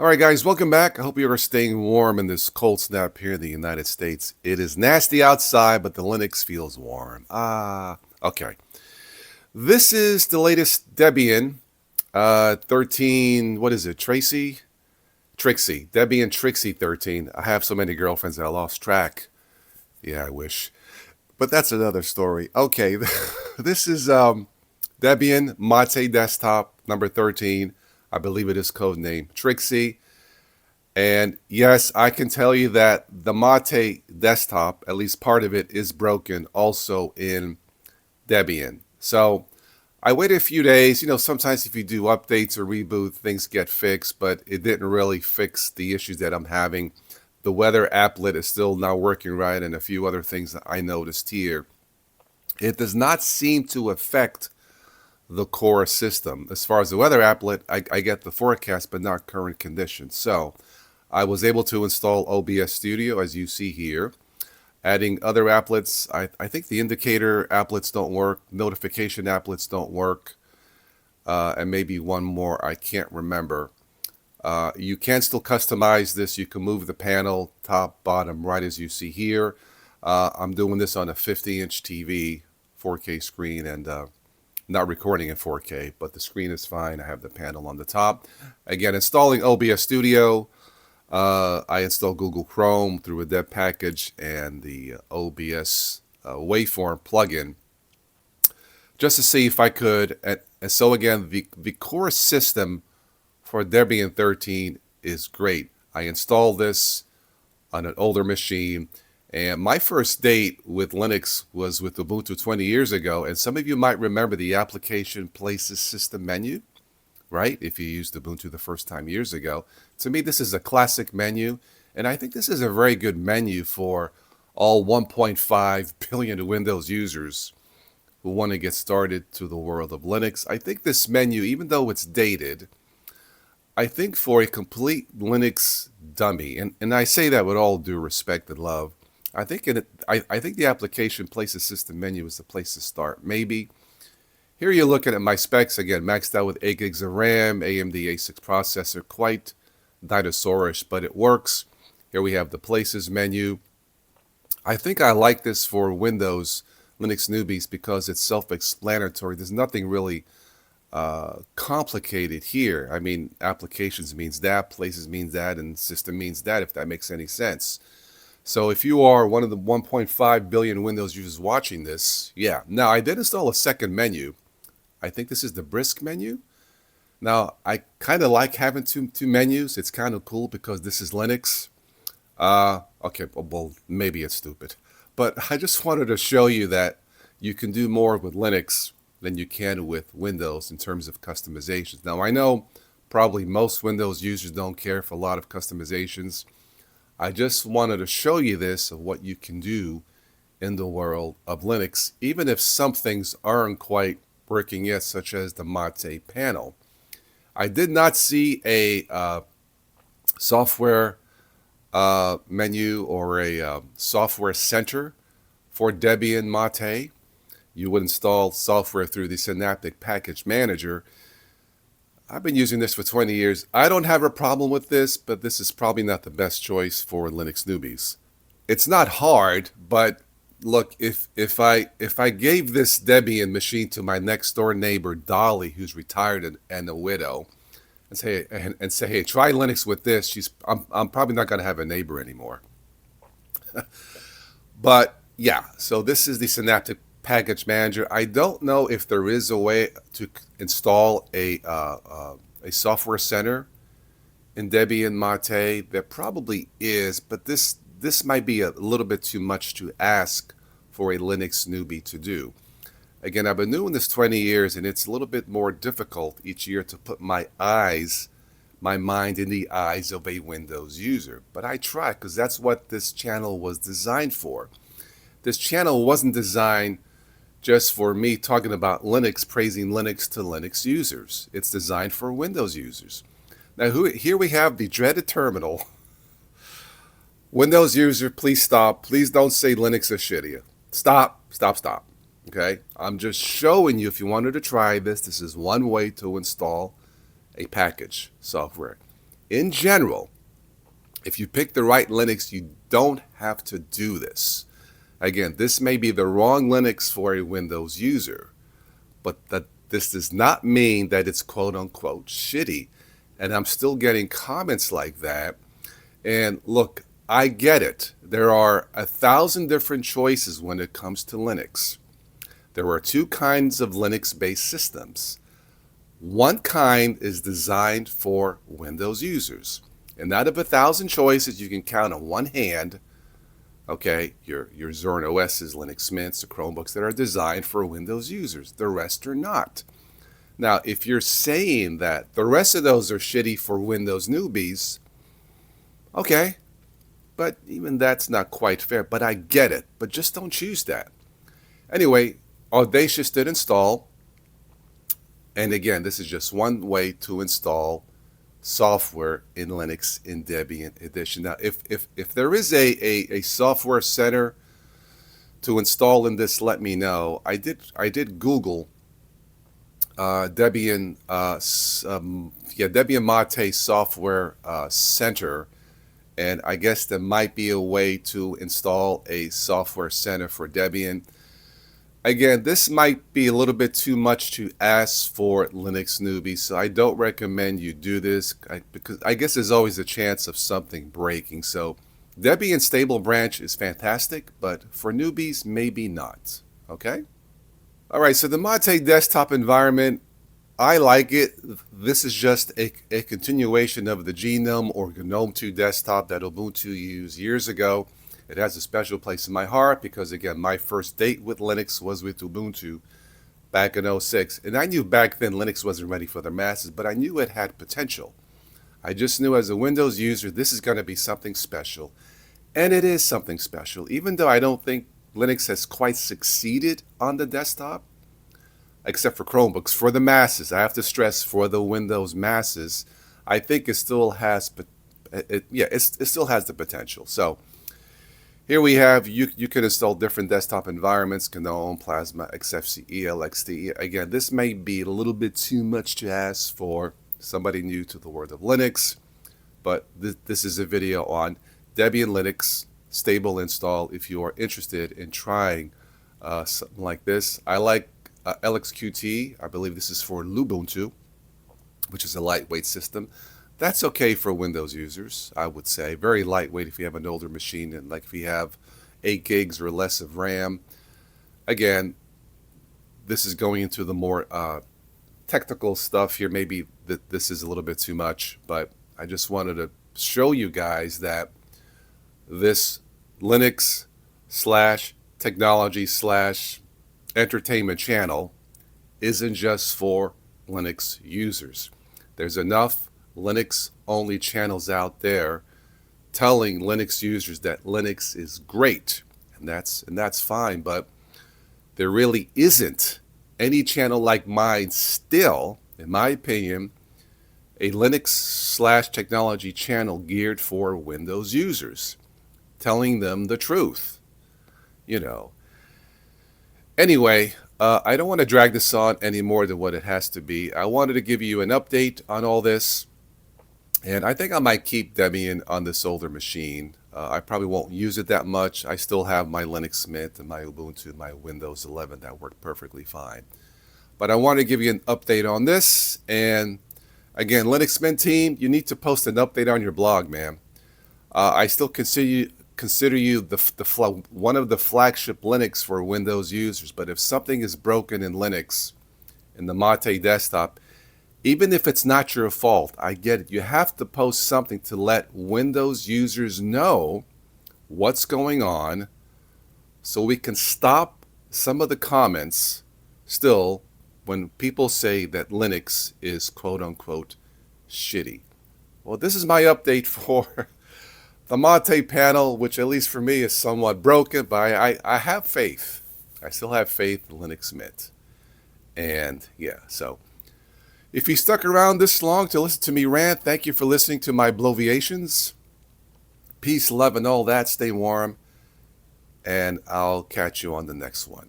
All right, guys, welcome back. I hope you are staying warm in this cold snap here in the United States. It is nasty outside, but the Linux feels warm. Okay. This is the latest Debian 13. What is it? Trixie. Debian Trixie 13. I have so many girlfriends that I lost track. Yeah, I wish. But that's another story. Okay, this is Debian Mate Desktop number 13. I believe it is codenamed Trixie. And yes, I can tell you that the Mate desktop, at least part of it, is broken also in Debian. So I waited a few days. Sometimes if you do updates or reboot, things get fixed, but it didn't really fix the issues that I'm having. The weather applet is still not working right, and a few other things that I noticed here. It does not seem to affect the core system. As far as the weather applet, I get the forecast, but not current conditions. So I was able to install OBS Studio, as you see here. Adding other applets, I think the indicator applets don't work, notification applets don't work, and maybe one more, I can't remember. You can still customize this. You can move the panel top, bottom, right, as you see here. I'm doing this on a 50-inch TV, 4K screen, and not recording in 4K, but the screen is fine. I have the panel on the top. Again, installing OBS Studio. I installed Google Chrome through a deb package and the OBS waveform plugin just to see if I could. And so again, the core system for Debian 13 is great. I installed this on an older machine, and my first date with Linux was with Ubuntu 20 years ago. And some of you might remember the application places system menu, right? If you used Ubuntu the first time years ago. To me, this is a classic menu, and I think this is a very good menu for all 1.5 billion Windows users who want to get started to the world of Linux. I think this menu, even though it's dated, I think for a complete Linux dummy, and I say that with all due respect and love, I think the application places system menu is the place to start. Maybe. Here you're looking at my specs again, maxed out with 8 gigs of RAM, AMD A6 processor, quite dinosaurish, but it works. Here we have the places menu. I think I like this for Windows Linux newbies because it's self-explanatory. There's nothing really complicated here. I mean, applications means that, places means that, and system means that, if that makes any sense. So if you are one of the 1.5 billion Windows users watching this, yeah. Now, I did install a second menu. I think this is the brisk menu. Now, I kind of like having two menus. It's kind of cool because this is Linux. Okay, well, maybe it's stupid. But I just wanted to show you that you can do more with Linux than you can with Windows in terms of customizations. Now, I know probably most Windows users don't care for a lot of customizations. I just wanted to show you this, of what you can do in the world of Linux, even if some things aren't quite working yet, such as the Mate panel. I did not see a software menu or a software center for Debian Mate. You would install software through the Synaptic Package Manager. I've been using this for 20 years. I don't have a problem with this, but this is probably not the best choice for Linux newbies. It's not hard, but look, if I gave this Debian machine to my next door neighbor Dolly, who's retired and a widow, and say, hey, try Linux with this, I'm probably not going to have a neighbor anymore. But yeah, so this is the Synaptic Package Manager. I don't know if there is a way to install a software center in Debian Mate. There probably is, but this might be a little bit too much to ask for a Linux newbie to do. Again, I've been doing this 20 years, and it's a little bit more difficult each year to put my mind in the eyes of a Windows user. But I try, because that's what this channel was designed for. This channel wasn't designed just for me talking about Linux, praising Linux to Linux users. It's designed for Windows users. Now, here we have the dreaded terminal. Windows user, please stop. Please don't say Linux is shitty. Stop. Okay? I'm just showing you, if you wanted to try this, this is one way to install a package software. in general, if you pick the right Linux, you don't have to do this. Again, this may be the wrong Linux for a Windows user, but this does not mean that it's quote unquote shitty. And I'm still getting comments like that. And look, I get it. There are 1,000 different choices when it comes to Linux. There are two kinds of Linux-based systems. One kind is designed for Windows users. And out of 1,000 choices, you can count on one hand, okay, your Zorin OS's, Linux Mints, the Chromebooks that are designed for Windows users. The rest are not. Now, if you're saying that the rest of those are shitty for Windows newbies, okay, but even that's not quite fair. But I get it. But just don't choose that. Anyway, Audacious did install. And again, this is just one way to install software in Linux in Debian Edition. Now, if there is a software center to install in this, let me know. I did Google Debian Debian Mate Software Center, and I guess there might be a way to install a software center for Debian. Again, this might be a little bit too much to ask for Linux newbies, so I don't recommend you do this because I guess there's always a chance of something breaking. So Debian Stable Branch is fantastic, but for newbies, maybe not. Okay? All right, so the Mate desktop environment, I like it. This is just a continuation of the Gnome or Gnome 2 desktop that Ubuntu used years ago. It has a special place in my heart because, again, my first date with Linux was with Ubuntu back in '06. And I knew back then Linux wasn't ready for the masses, but I knew it had potential. I just knew as a Windows user, this is going to be something special. And it is something special, even though I don't think Linux has quite succeeded on the desktop, except for Chromebooks. For the masses, I have to stress, for the Windows masses, I think it still has, it still has the potential. So here we have, you can install different desktop environments, Gnome, Plasma, XFCE, LXDE. Again, this may be a little bit too much to ask for somebody new to the world of Linux, but this is a video on Debian Linux stable install if you are interested in trying something like this. I like LXQT. I believe this is for Lubuntu, which is a lightweight system. That's okay for Windows users, I would say. Very lightweight if you have an older machine, and like if you have 8 gigs or less of RAM. Again, this is going into the more technical stuff here. Maybe this is a little bit too much, but I just wanted to show you guys that this Linux / technology / entertainment channel isn't just for Linux users. There's enough Linux-only channels out there telling Linux users that Linux is great, and that's fine, but there really isn't any channel like mine still, in my opinion, a Linux / technology channel geared for Windows users, telling them the truth, you know. Anyway, I don't want to drag this on any more than what it has to be. I wanted to give you an update on all this. And I think I might keep Debian on this older machine. I probably won't use it that much. I still have my Linux Mint and my Ubuntu and my Windows 11 that work perfectly fine. But I want to give you an update on this. And again, Linux Mint team, you need to post an update on your blog, man. I still consider you one of the flagship Linux for Windows users. But if something is broken in Linux, in the Mate desktop, even if it's not your fault, I get it. You have to post something to let Windows users know what's going on so we can stop some of the comments still when people say that Linux is quote unquote shitty. Well, this is my update for the Mate panel, which at least for me is somewhat broken, but I have faith. I still have faith in Linux Mint. And yeah, so if you stuck around this long to listen to me rant, thank you for listening to my bloviations. Peace, love, and all that. Stay warm. And I'll catch you on the next one.